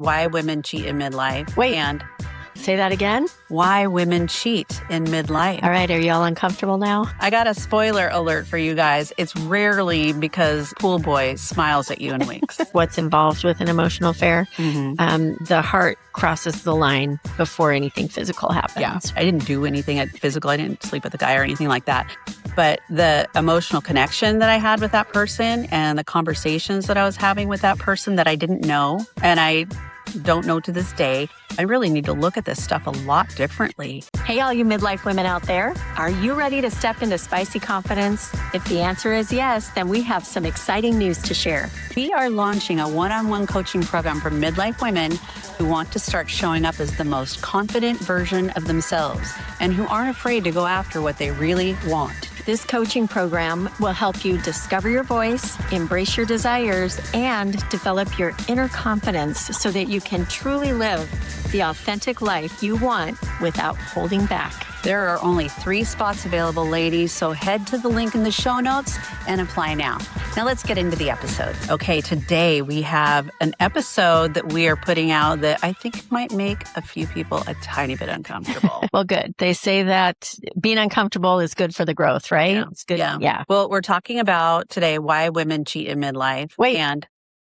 why women cheat in midlife. Wait. And say that again? Why women cheat in midlife. All right. Are you all uncomfortable now? I got a spoiler alert for you guys. It's rarely because pool boy smiles at you and winks. What's involved with an emotional affair? Mm-hmm. The heart crosses the line before anything physical happens. Yeah. I didn't do anything physical. I didn't sleep with a guy or anything like that. But the emotional connection that I had with that person and the conversations that I was having with that person that I didn't know, and I don't know to this day, I really need to look at this stuff a lot differently. Hey, all you midlife women out there, are you ready to step into spicy confidence? If the answer is yes, then we have some exciting news to share. We are launching a one-on-one coaching program for midlife women who want to start showing up as the most confident version of themselves and who aren't afraid to go after what they really want. This coaching program will help you discover your voice, embrace your desires, and develop your inner confidence so that you can truly live the authentic life you want without holding back. There are only 3 spots available, ladies, so head to the link in the show notes and apply now. Now let's get into the episode. Okay, today we have an episode that we are putting out that I think might make a few people a tiny bit uncomfortable. Well, good. They say that being uncomfortable is good for the growth, right? Yeah. It's good. Yeah. Well, we're talking about today why women cheat in midlife. Wait. And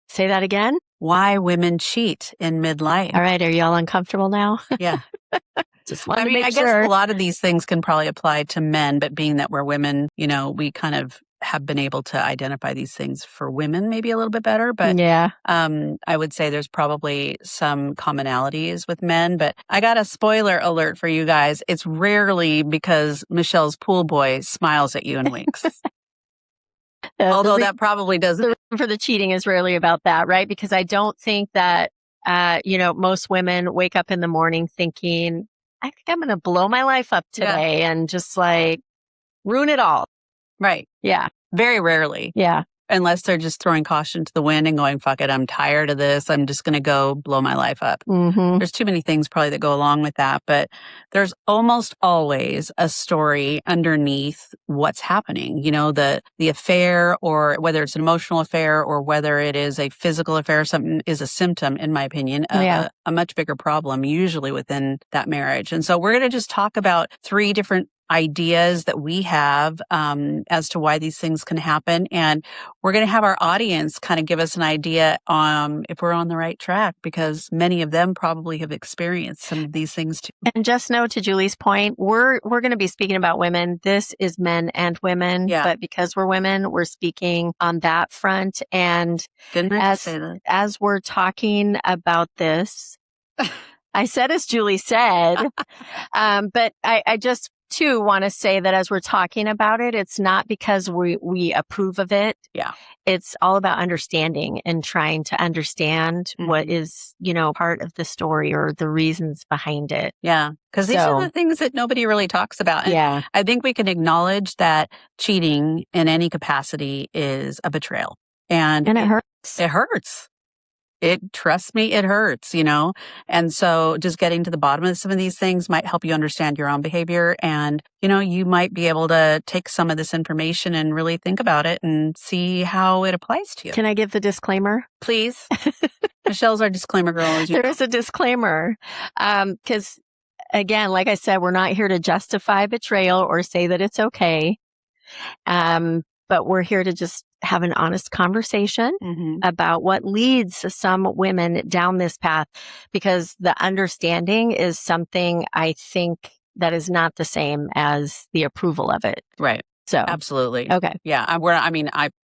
say that again? Why women cheat in midlife. All right. Are you all uncomfortable now? Yeah. Just wanted to I make guess sure. a lot of these things can probably apply to men, but being that we're women, we kind of have been able to identify these things for women maybe a little bit better. But yeah, I would say there's probably some commonalities with men. But I got a spoiler alert for you guys. It's rarely because Michelle's pool boy smiles at you and winks. Although that probably doesn't. The reason for the cheating is rarely about that, right? Because I don't think that, most women wake up in the morning thinking, I think I'm going to blow my life up today and just like ruin it all. Right. Yeah. Very rarely. Yeah. Unless they're just throwing caution to the wind and going, fuck it, I'm tired of this. I'm just going to go blow my life up. Mm-hmm. There's too many things probably that go along with that. But there's almost always a story underneath what's happening. The affair, or whether it's an emotional affair or whether it is a physical affair, something is a symptom, in my opinion, of a much bigger problem, usually within that marriage. And so we're going to just talk about 3 different ideas that we have as to why these things can happen. And we're going to have our audience kind of give us an idea if we're on the right track, because many of them probably have experienced some of these things too. And just know, to Julie's point, we're going to be speaking about women. This is men and women, but because we're women, we're speaking on that front. And as we're talking about this, I said, as Julie said, but I just too want to say that as we're talking about it, it's not because we approve of it. Yeah. It's all about understanding and trying to understand what is, part of the story or the reasons behind it. Yeah. Because these are the things that nobody really talks about. And I think we can acknowledge that cheating in any capacity is a betrayal. And it hurts. It hurts. Trust me, it hurts, And so just getting to the bottom of some of these things might help you understand your own behavior. And, you might be able to take some of this information and really think about it and see how it applies to you. Can I give the disclaimer? Please. Michelle's our disclaimer girl. There is a disclaimer. Because again, like I said, we're not here to justify betrayal or say that it's okay. But we're here to just have an honest conversation about what leads some women down this path, because the understanding is something I think that is not the same as the approval of it. Right. So absolutely. Okay. Yeah.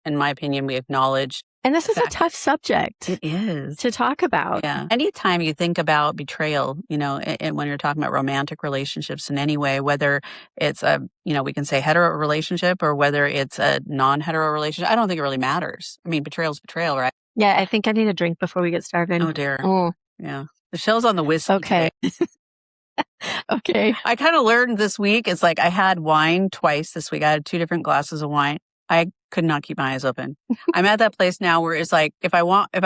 In my opinion, we acknowledge. And this is a tough subject. It is. To talk about. Yeah. Anytime you think about betrayal, and when you're talking about romantic relationships in any way, whether it's we can say hetero relationship or whether it's a non-hetero relationship, I don't think it really matters. Betrayal's betrayal, right? Yeah. I think I need a drink before we get started. Oh, dear. Yeah. Michelle's on the whiskey. Okay. Okay. I kind of learned this week. It's like I had wine twice this week. I had 2 different glasses of wine. I could not keep my eyes open. I'm at that place now where it's like, if I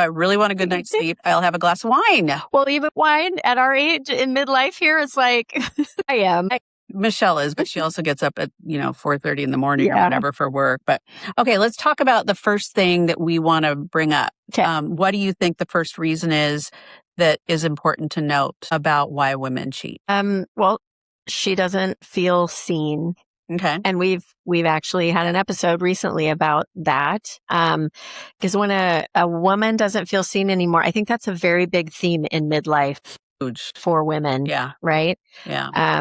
really want a good night's sleep, I'll have a glass of wine. Well, even wine at our age in midlife here is like, I am. Michelle is, but she also gets up at, 4:30 in the morning or whatever for work. But okay, let's talk about the first thing that we want to bring up. Okay. What do you think the first reason is that is important to note about why women cheat? Well, she doesn't feel seen. Okay. And we've actually had an episode recently about that. Because when a woman doesn't feel seen anymore, I think that's a very big theme in midlife. Huge. For women. Yeah. Right. Yeah.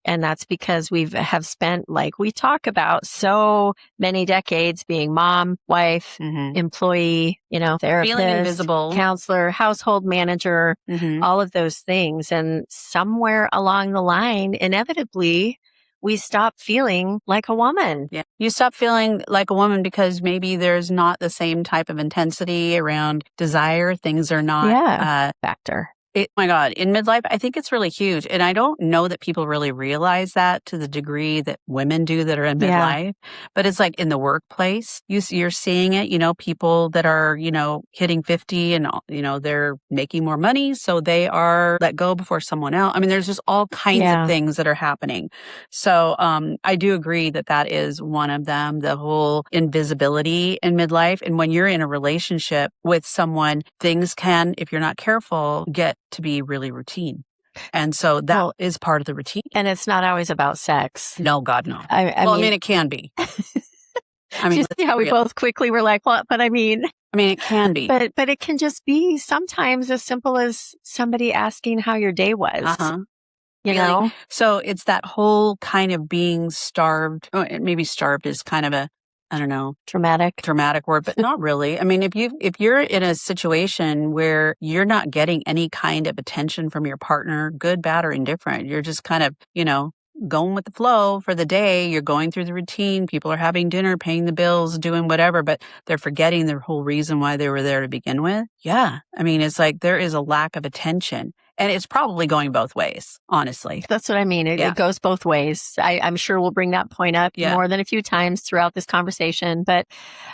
And that's because have spent, like we talk about, so many decades being mom, wife, employee, therapist, feeling invisible, counselor, household manager, all of those things. And somewhere along the line, inevitably, we stop feeling like a woman. Yeah. You stop feeling like a woman because maybe there's not the same type of intensity around desire. Things are not factor. My God, in midlife, I think it's really huge. And I don't know that people really realize that to the degree that women do that are in midlife. But it's like in the workplace, you're seeing it, people that are, hitting 50 and, they're making more money. So they are let go before someone else. I mean, there's just all kinds of things that are happening. So I do agree that is one of them, the whole invisibility in midlife. And when you're in a relationship with someone, things can, if you're not careful, get to be really routine. And so that is part of the routine. And it's not always about sex. No, God, no. I mean, it can be. Just see how we both quickly were like, what? But I mean, it can be. But it can just be sometimes as simple as somebody asking how your day was. You know? So it's that whole kind of being starved. Maybe starved is kind of a, I don't know, dramatic word, but not really. I mean, if you're in a situation where you're not getting any kind of attention from your partner, good, bad, or indifferent, you're just kind of, going with the flow for the day. You're going through the routine. People are having dinner, paying the bills, doing whatever, but they're forgetting the whole reason why they were there to begin with. Yeah. I mean, it's like there is a lack of attention. And it's probably going both ways, honestly. That's what I mean. It goes both ways. I'm sure we'll bring that point up more than a few times throughout this conversation, but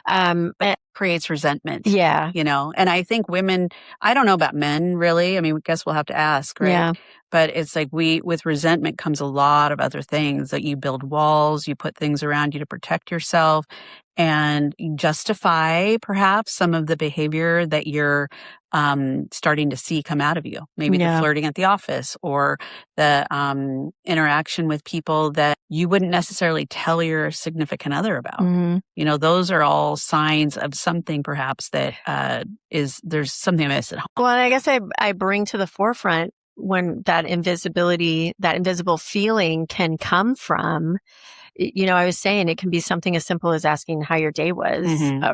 it creates resentment. Yeah. And I think women, I don't know about men really. I mean, I guess we'll have to ask, right? Yeah. But it's like with resentment comes a lot of other things that you build walls, you put things around you to protect yourself and justify perhaps some of the behavior that you're starting to see come out of you. Maybe the flirting at the office or the interaction with people that you wouldn't necessarily tell your significant other about. Those are all signs of something perhaps that there's something amiss at home. Well, and I guess I bring to the forefront when that invisible feeling can come from. I was saying it can be something as simple as asking how your day was,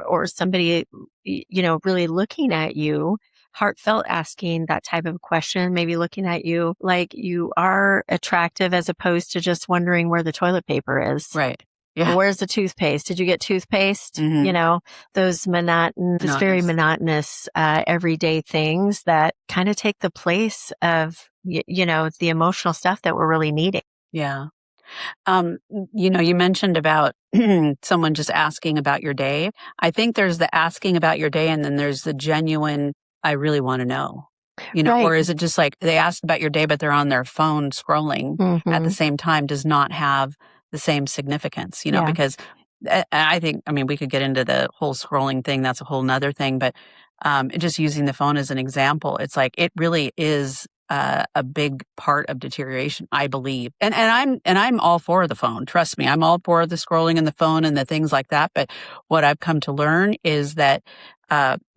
or somebody, really looking at you, heartfelt asking that type of question, maybe looking at you like you are attractive as opposed to just wondering where the toilet paper is. Right. Yeah. Where's the toothpaste? Did you get toothpaste? Those very monotonous, everyday things that kind of take the place of, the emotional stuff that we're really needing. Yeah. You mentioned about someone just asking about your day. I think there's the asking about your day and then there's the genuine, I really want to know, right. Or is it just like they asked about your day, but they're on their phone scrolling at the same time does not have the same significance, because I think, we could get into the whole scrolling thing. That's a whole nother thing, but just using the phone as an example, it's like, it really is a big part of deterioration, I believe. And I'm all for the phone. Trust me, I'm all for the scrolling and the phone and the things like that. But what I've come to learn is that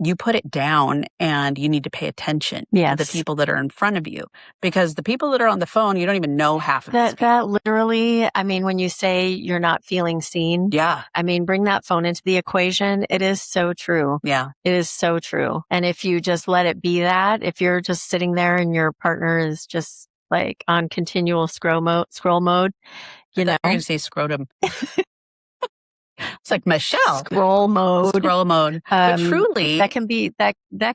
you put it down and you need to pay attention to the people that are in front of you, because the people that are on the phone, you don't even know half of that. That literally, when you say you're not feeling seen, bring that phone into the equation. It is so true. Yeah, it is so true. And if you just let it be that, if you're just sitting there and your partner is just like on continual scroll mode, you're going to say scrotum. It's like Michelle. Scroll mode. But truly, that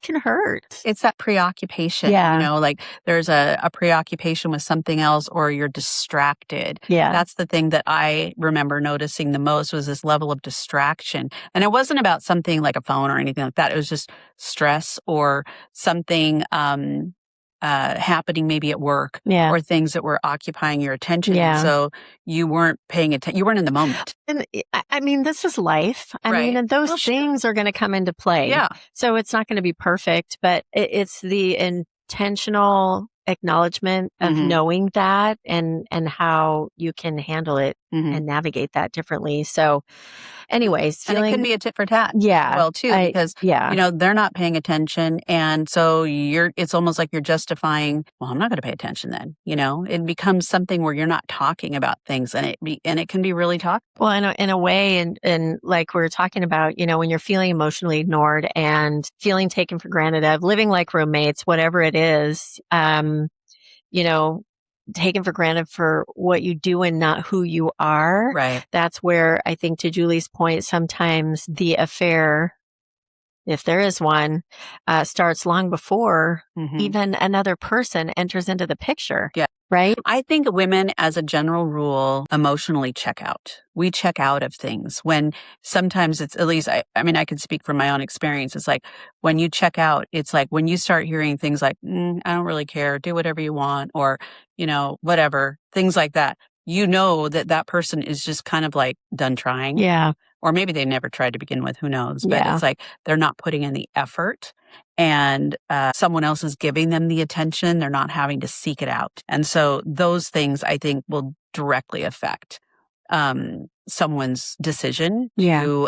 can hurt. It's that preoccupation. Like there's a preoccupation with something else, or you're distracted. Yeah. That's the thing that I remember noticing the most was this level of distraction. And it wasn't about something like a phone or anything like that. It was just stress or something, happening maybe at work Yeah. or things that were occupying your attention. Yeah. So you weren't paying attention. You weren't in the moment. And I mean, this is life. I Right. mean, and those Well, things are going to come into play. Yeah. So it's not going to be perfect, but it's the intentional acknowledgement of knowing that and how you can handle it and navigate that differently. So anyways, and it can be a tit for tat. Yeah. Well, too, because, they're not paying attention. And so it's almost like you're justifying, well, I'm not going to pay attention then. It becomes something where you're not talking about things and it can be really toxic. Well, in a way, and like we were talking about, when you're feeling emotionally ignored and feeling taken for granted of living like roommates, whatever it is, taken for granted for what you do and not who you are. Right. That's where I think, to Julie's point, sometimes the affair, if there is one, starts long before even another person enters into the picture. Yeah. Right? I think women, as a general rule, emotionally check out. We check out of things when sometimes it's, at least, I mean, I can speak from my own experience. It's like when you check out, it's like when you start hearing things like, I don't really care, do whatever you want, or, whatever, things like that. That person is just kind of like done trying. Yeah. Or maybe they never tried to begin with, who knows? But Yeah. it's like they're not putting in the effort and someone else is giving them the attention. They're not having to seek it out. And so those things, I think, will directly affect someone's decision to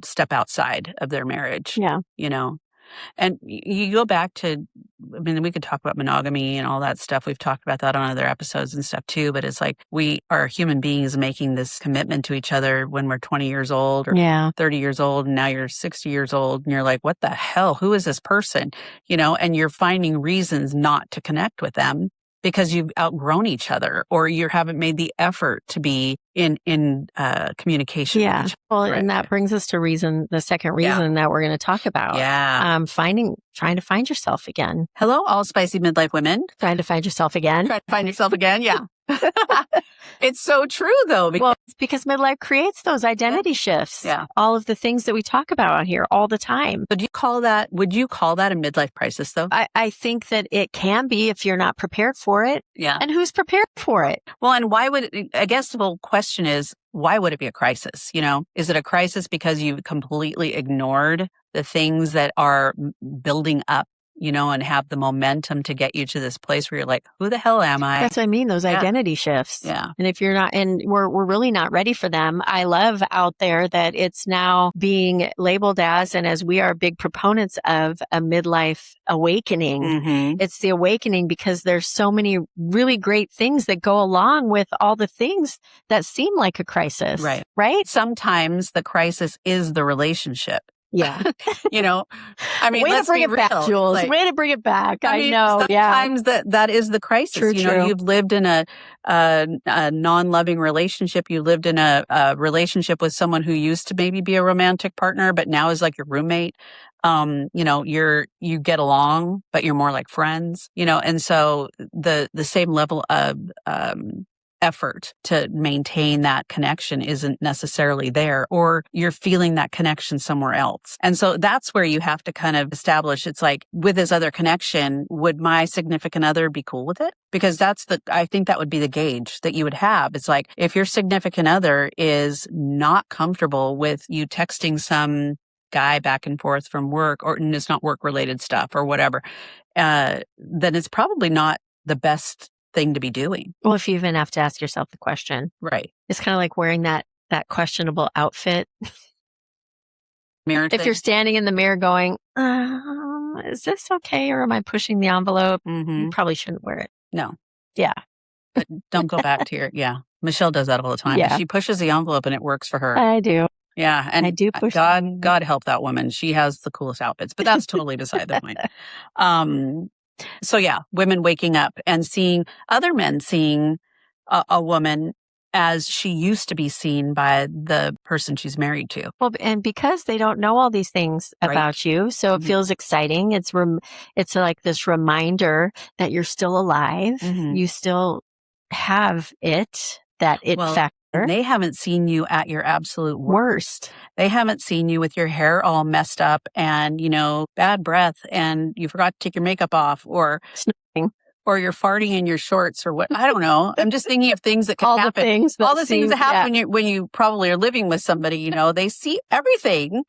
step outside of their marriage. Yeah. And you go back to, I mean, we could talk about monogamy and all that stuff. We've talked about that on other episodes and stuff too, but it's like we are human beings making this commitment to each other when we're 20 years old or 30 years old, and now you're 60 years old and you're like, what the hell? Who is this person? And you're finding reasons not to connect with them because you've outgrown each other or you haven't made the effort to be in communication. Yeah. With each Well, other. and that brings us to the second reason that we're going to talk about. Yeah. Trying to find yourself again. Hello, all spicy midlife women. Trying to find yourself again. Trying to find yourself again. Yeah. It's so true though. Because midlife creates those identity shifts. Yeah. All of the things that we talk about on here all the time. Would you call that a midlife crisis though? I think that it can be if you're not prepared for it. Yeah. And who's prepared for it? Well, and I guess the whole question is, why would it be a crisis? Is it a crisis because you completely ignored the things that are building up, and have the momentum to get you to this place where you're like, who the hell am I? That's what I mean, those identity shifts. Yeah. And if you're not, and we're really not ready for them. I love out there that it's now being labeled as, and as we are big proponents of, a midlife awakening. It's the awakening because there's so many really great things that go along with all the things that seem like a crisis. Right. Right? Sometimes the crisis is the relationship. Yeah. I mean, way to bring it back, Jules. Way to bring it back. I know. Sometimes that is the crisis. True. You've lived in a non-loving relationship. You lived in a relationship with someone who used to maybe be a romantic partner, but now is like your roommate. You get along, but you're more like friends, and so the same level of, effort to maintain that connection isn't necessarily there, or you're feeling that connection somewhere else. And so that's where you have to kind of establish, it's like, with this other connection, would my significant other be cool with it? Because I think that would be the gauge that you would have. It's like, if your significant other is not comfortable with you texting some guy back and forth from work, and it's not work related stuff or whatever, then it's probably not the best thing to be doing. Well, if you even have to ask yourself the question. Right. It's kind of like wearing that questionable outfit. Mirror if thing. You're standing in the mirror going, is this okay? Or am I pushing the envelope? You probably shouldn't wear it. No. Yeah. But don't go back to Michelle does that all the time. Yeah. She pushes the envelope and it works for her. I do. Yeah. And I do push. God help that woman. She has the coolest outfits, but that's totally beside the point. So yeah, women waking up and seeing other men seeing a woman as she used to be seen by the person she's married to. Well, and because they don't know all these things about you, so it feels exciting. It's like this reminder that you're still alive. You still have that factor. They haven't seen you at your absolute worst. They haven't seen you with your hair all messed up and, bad breath and you forgot to take your makeup off or snoring. or you're farting in your shorts or what. I don't know. I'm just thinking of things that can happen. Things that happen when you probably are living with somebody, they see everything.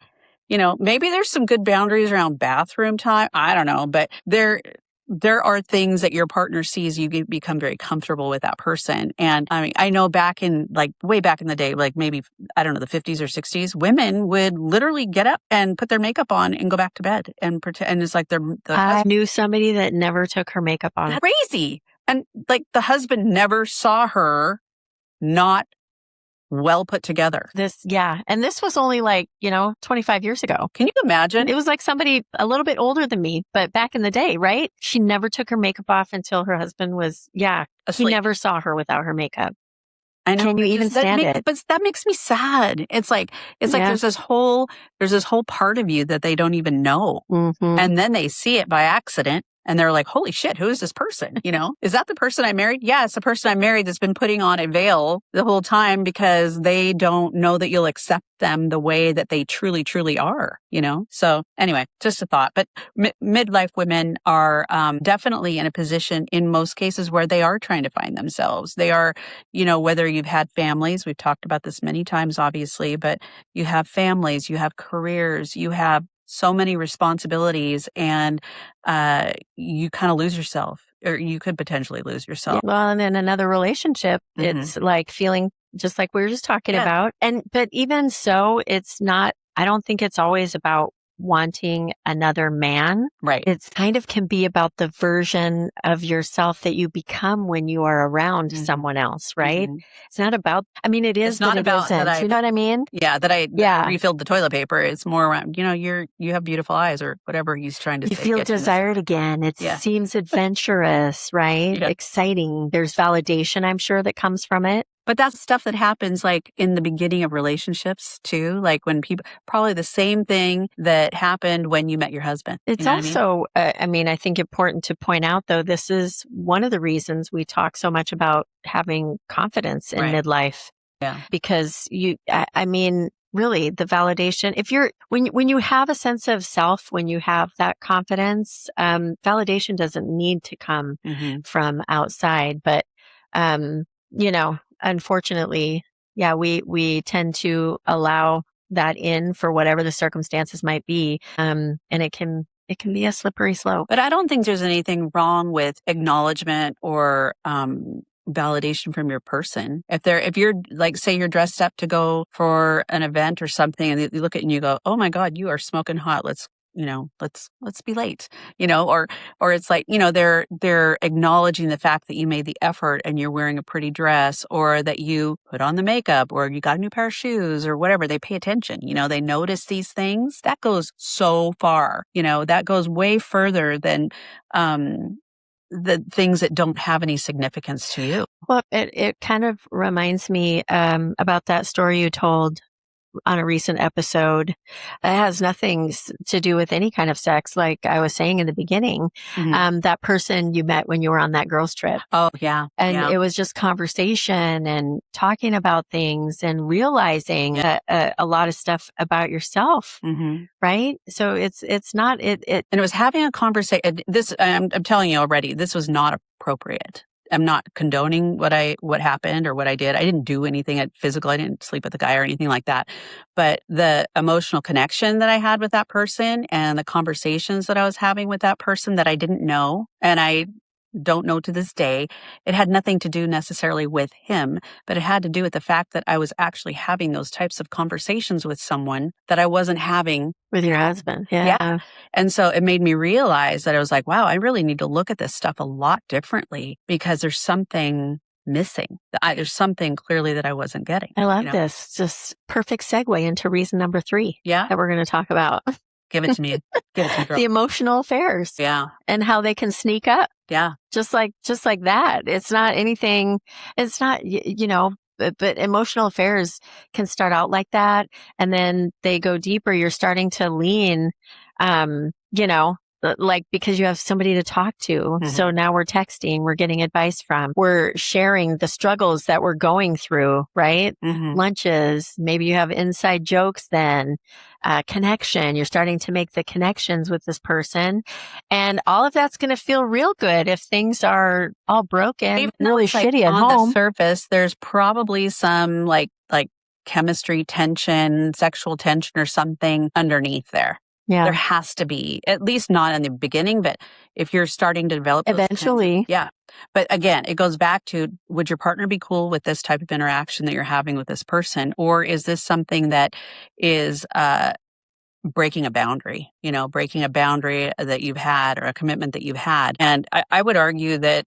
Maybe there's some good boundaries around bathroom time. I don't know, but there are things that your partner sees, you become very comfortable with that person. And I mean, I know way back in the day, like maybe, I don't know, the 50s or 60s, women would literally get up and put their makeup on and go back to bed and pretend. And it's like I knew somebody that never took her makeup on. Crazy. And like the husband never saw her not well put together. And this was only 25 years ago. Can you imagine? It was like somebody a little bit older than me, but back in the day, right? She never took her makeup off until her husband was, asleep. He never saw her without her makeup. I know. Can you even stand it? But that makes me sad. It's like there's this whole part of you that they don't even know. Mm-hmm. And then they see it by accident. And they're like, holy shit, who is this person? Is that the person I married? Yeah, it's the person I married that's been putting on a veil the whole time because they don't know that you'll accept them the way that they truly, truly are, So anyway, just a thought. But midlife women are definitely in a position in most cases where they are trying to find themselves. They are, whether you've had families, we've talked about this many times, obviously, but you have families, you have careers, you have so many responsibilities, and you kind of lose yourself, or you could potentially lose yourself. Well, and in another relationship, it's like feeling just like we were just talking about. But even so, it's not, I don't think it's always about wanting another man. Right. It's kind of can be about the version of yourself that you become when you are around someone else, right? Mm-hmm. It's not about, it is, it's not about that. You know what I mean? Yeah. That I refilled the toilet paper. It's more around, you have beautiful eyes or whatever he's trying to say. You feel desired again. It seems adventurous, right? Yeah. Exciting. There's validation, I'm sure, that comes from it. But that's stuff that happens like in the beginning of relationships too. Like when people, probably the same thing that happened when you met your husband. It's also, I think important to point out though, this is one of the reasons we talk so much about having confidence in midlife. Yeah. Because really the validation, when you have a sense of self, when you have that confidence, validation doesn't need to come from outside, but, unfortunately, we tend to allow that in for whatever the circumstances might be. And it can be a slippery slope. But I don't think there's anything wrong with acknowledgement or, validation from your person. If you're like, say you're dressed up to go for an event or something and you look at it and you go, oh my God, you are smoking hot. Let's be late, or it's like, they're acknowledging the fact that you made the effort and you're wearing a pretty dress, or that you put on the makeup, or you got a new pair of shoes or whatever. They pay attention, they notice these things. That goes so far, that goes way further than, the things that don't have any significance to you. Well, it kind of reminds me, about that story you told on a recent episode. It has nothing to do with any kind of sex. Like I was saying in the beginning, that person you met when you were on that girls trip. Oh yeah. And it was just conversation and talking about things and realizing a lot of stuff about yourself. Right. So it's not, and it was having a conversation. This, I'm telling you already, this was not appropriate. I'm not condoning what happened or what I did. I didn't do anything physical. I didn't sleep with the guy or anything like that. But the emotional connection that I had with that person and the conversations that I was having with that person that I didn't know, and I don't know to this day, it had nothing to do necessarily with him, but it had to do with the fact that I was actually having those types of conversations with someone that I wasn't having with your husband. Yeah. And so it made me realize that I was like, wow, I really need to look at this stuff a lot differently because there's something missing. There's something clearly that I wasn't getting. I love this. Just perfect segue into reason number 3 that we're going to talk about. Give it to me. Give it to me, girl. The emotional affairs. Yeah. And how they can sneak up. Yeah. Just like that. It's not anything, it's not, but emotional affairs can start out like that. And then they go deeper. You're starting to lean, like, because you have somebody to talk to. Mm-hmm. So now we're texting, we're getting advice from, we're sharing the struggles that we're going through, right? Mm-hmm. Lunches, maybe you have inside jokes then, connection. You're starting to make the connections with this person. And all of that's going to feel real good if things are all broken, even really shitty at home. On the surface, there's probably some like chemistry tension, sexual tension or something underneath there. Yeah. There has to be, at least not in the beginning, but if you're starting to develop eventually. Yeah. But again, it goes back to, would your partner be cool with this type of interaction that you're having with this person? Or is this something that is breaking a boundary that you've had or a commitment that you've had? And I would argue that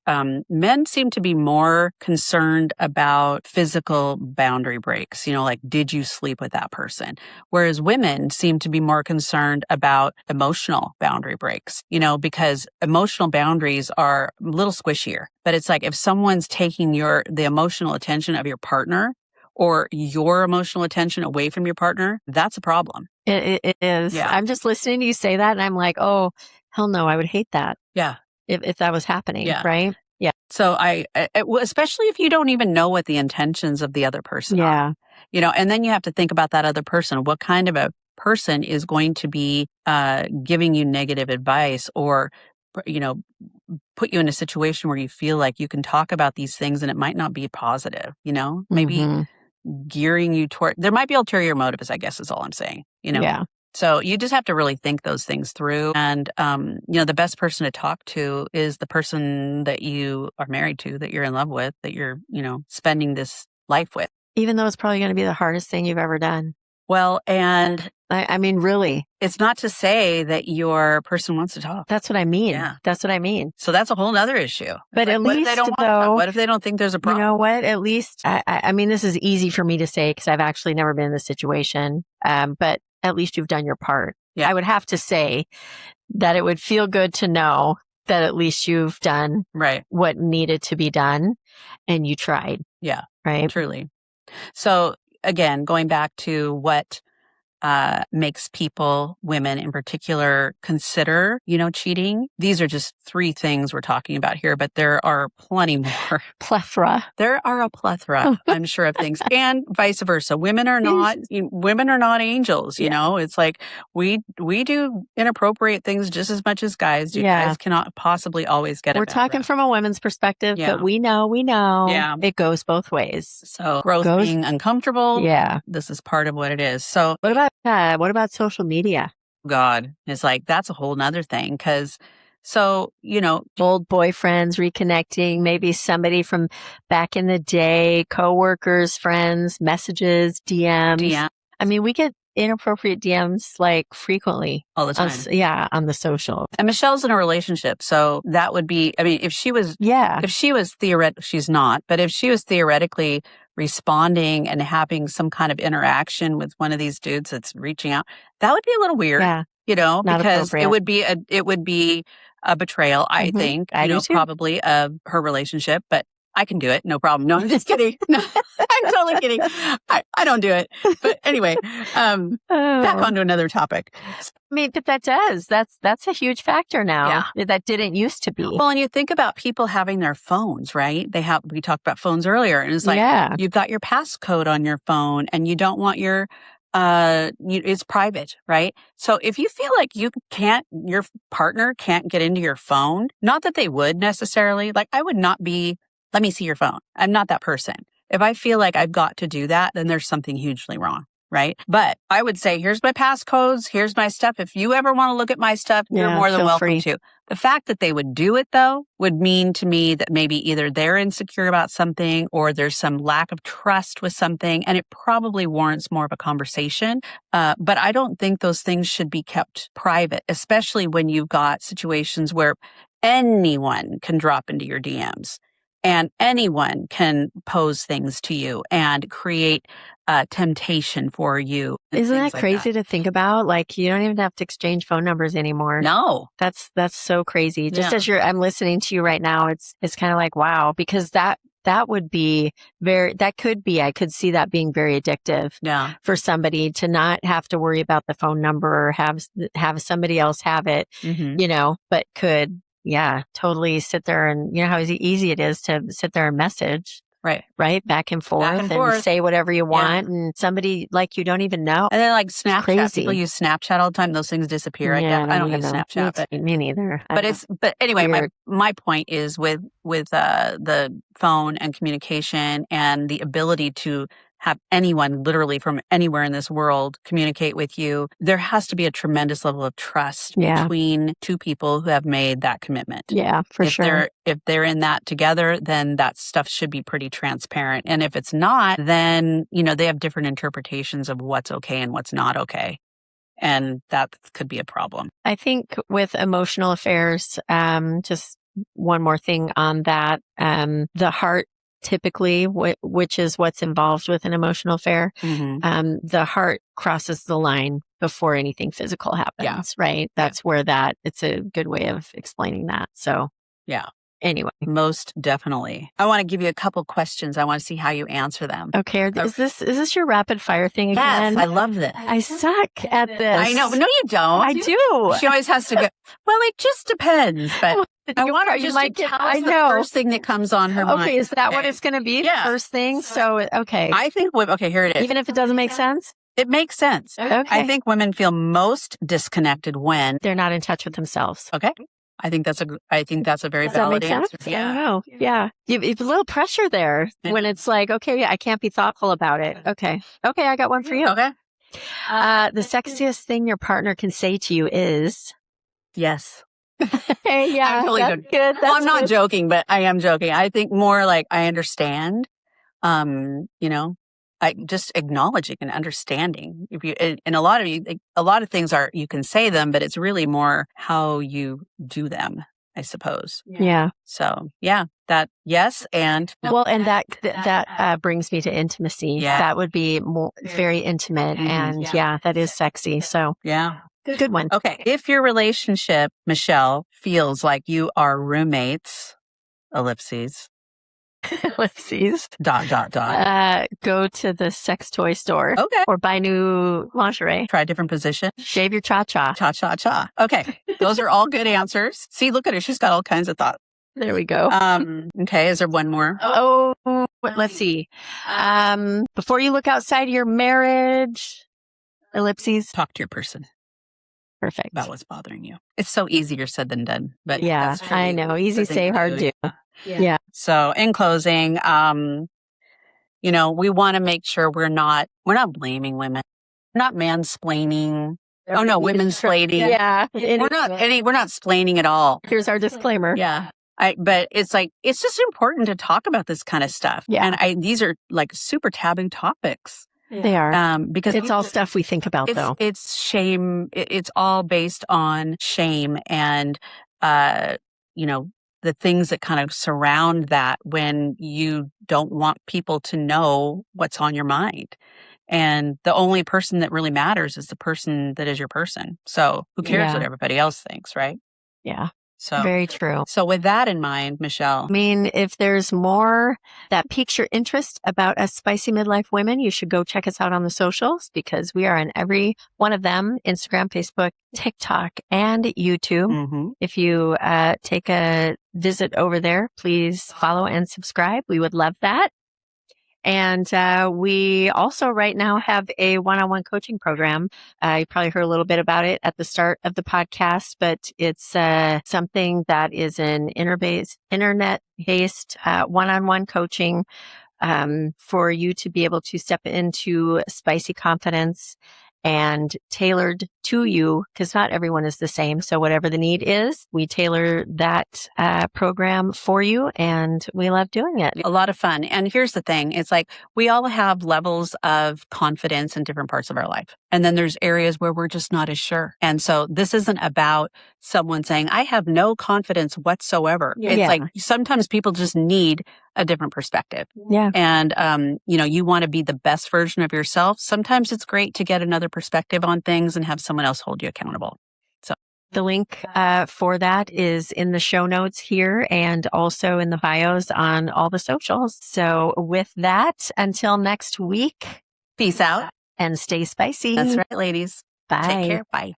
men seem to be more concerned about physical boundary breaks, like, did you sleep with that person? Whereas women seem to be more concerned about emotional boundary breaks, because emotional boundaries are a little squishier. But it's like, if someone's taking the emotional attention of your partner or your emotional attention away from your partner, that's a problem. It is. Yeah. I'm just listening to you say that and I'm like, oh, hell no, I would hate that. Yeah. If that was happening, right? Yeah. So especially if you don't even know what the intentions of the other person are, and then you have to think about that other person. What kind of a person is going to be giving you negative advice or, put you in a situation where you feel like you can talk about these things and it might not be positive, maybe gearing you toward, there might be ulterior motives, I guess is all I'm saying, Yeah. So you just have to really think those things through. And, the best person to talk to is the person that you are married to, that you're in love with, that you're, spending this life with. Even though it's probably going to be the hardest thing you've ever done. Well, and I mean, really, it's not to say that your person wants to talk. That's what I mean. Yeah. That's what I mean. So that's a whole other issue. But at least, what if they don't think there's a problem? You know what? At least, I mean, this is easy for me to say because I've actually never been in this situation. But at least you've done your part. Yeah. I would have to say that it would feel good to know that at least you've done what needed to be done and you tried. Yeah. Right. Truly. So again, going back to what makes people, women in particular, consider, cheating. These are just 3 things we're talking about here, but there are plenty more. Plethora. There are a plethora, I'm sure, of things, and vice versa. Women are not angels. It's like we do inappropriate things just as much as guys do. Yeah. Guys cannot possibly always get it. We're talking from a women's perspective, but we know it goes both ways. So growth being uncomfortable. Yeah. This is part of what it is. So what about social media? God, it's like, that's a whole nother thing. Cause old boyfriends reconnecting, maybe somebody from back in the day, coworkers, friends, messages, DMs. I mean, we get inappropriate DMs like frequently. All the time. On the social. And Michelle's in a relationship. So that would be, I mean, if she was theoretically, she's not, but if she was theoretically responding and having some kind of interaction with one of these dudes that's reaching out, that would be a little weird, because it would be a betrayal, I think, probably of her relationship, but I can do it. No problem. No, I'm just kidding. No, I'm totally kidding. I don't do it. But anyway, back onto another topic. I mean, but that's a huge factor now. Yeah. That didn't used to be. Well, and you think about people having their phones, right? We talked about phones earlier, and it's like, you've got your passcode on your phone and you don't want your, it's private, right? So if you feel like your partner can't get into your phone, not that they would necessarily, like, I would not be, let me see your phone. I'm not that person. If I feel like I've got to do that, then there's something hugely wrong, right? But I would say, here's my passcodes, here's my stuff. If you ever want to look at my stuff, you're more than welcome to. The fact that they would do it, though, would mean to me that maybe either they're insecure about something or there's some lack of trust with something, and it probably warrants more of a conversation. But I don't think those things should be kept private, especially when you've got situations where anyone can drop into your DMs. And anyone can pose things to you and create temptation for you. Isn't that crazy to think about? Like, you don't even have to exchange phone numbers anymore. No. That's so crazy. Just as I'm listening to you right now, it's kind of like, wow, because that that would be I could see that being very addictive for somebody to not have to worry about the phone number or have somebody else have it, but could, totally sit there and, how easy it is to sit there and message. Right. Back and forth and say whatever you want. And somebody like you don't even know. And then like Snapchat, people use Snapchat all the time. Those things disappear. I don't use Snapchat. Me neither. But anyway, my point is with the phone and communication and the ability to have anyone literally from anywhere in this world communicate with you, there has to be a tremendous level of trust between two people who have made that commitment. Yeah, for sure. If they're in that together, then that stuff should be pretty transparent. And if it's not, then, they have different interpretations of what's okay and what's not okay. And that could be a problem. I think with emotional affairs, just one more thing on that, the heart typically, which is what's involved with an emotional affair, the heart crosses the line before anything physical happens, right? That's where it's a good way of explaining that. So, anyway. Most definitely. I want to give you a couple questions. I want to see how you answer them. Okay. Is this your rapid fire thing again? Yes, I love this. I suck at this. I know. No, you don't. I do. She always has to go, well, it just depends. But I want her just to tell us the first thing that comes on her mind. Okay, is that what it's going to be? The first thing? So, okay. I think, here it is. Even if it doesn't make sense? It makes sense. Okay. I think women feel most disconnected when they're not in touch with themselves. Okay. I think that's a very valid answer. Yeah. I don't know. Yeah. You have a little pressure there when it's like, okay, I can't be thoughtful about it. Okay. Okay. I got one for you. Okay. The sexiest thing your partner can say to you is yes. Hey, yeah. I'm totally that's good. Well, I'm not joking, but I am joking. I think more like I understand, I just acknowledging and understanding. And a lot of things are, you can say them, but it's really more how you do them, I suppose. Yeah. So that yes. And no. Well, and that brings me to intimacy. Yeah. That would be very intimate. And that is sexy. So good one. Okay. If your relationship, Michelle, feels like you are roommates, ellipses, go to the sex toy store. Okay. Or buy new lingerie. Try a different position. Shave your cha-cha. Cha-cha-cha. Okay. Those are all good answers. See, look at her. She's got all kinds of thoughts. There we go. Okay. Is there one more? Oh, let's see. Before you look outside your marriage, ellipses. Talk to your person. Perfect. About what's bothering you. It's so easier said than done. But yeah, I know. Easy say, hard do. Yeah. So in closing, we want to make sure we're not blaming women. We're not mansplaining. Oh no, women's splaining. Yeah. We're not splaining at all. Here's our disclaimer. Yeah. But it's just important to talk about this kind of stuff. Yeah. And these are like super taboo topics. They are. Because it's all stuff we think about though. It's shame. It's all based on shame and, the things that kind of surround that when you don't want people to know what's on your mind. And the only person that really matters is the person that is your person. So who cares what everybody else thinks, right? Yeah. So very true. So with that in mind, Michelle. I mean, if there's more that piques your interest about us spicy midlife women, you should go check us out on the socials because we are on every one of them, Instagram, Facebook, TikTok, and YouTube. Mm-hmm. If you take a visit over there, please follow and subscribe. We would love that. And we also right now have a one-on-one coaching program. You probably heard a little bit about it at the start of the podcast, but it's something that is an internet-based one-on-one coaching for you to be able to step into spicy confidence and tailored to you, because not everyone is the same. So whatever the need is, we tailor that program for you, and we love doing it. A lot of fun. And here's the thing. It's like we all have levels of confidence in different parts of our life. And then there's areas where we're just not as sure. And so this isn't about someone saying, I have no confidence whatsoever. Yeah. It's like sometimes people just need a different perspective. Yeah. And, you want to be the best version of yourself. Sometimes it's great to get another perspective on things and have someone else hold you accountable. So The link for that is in the show notes here and also in the bios on all the socials. So with that, until next week, peace out and stay spicy. That's right, ladies. Bye. Take care. Bye.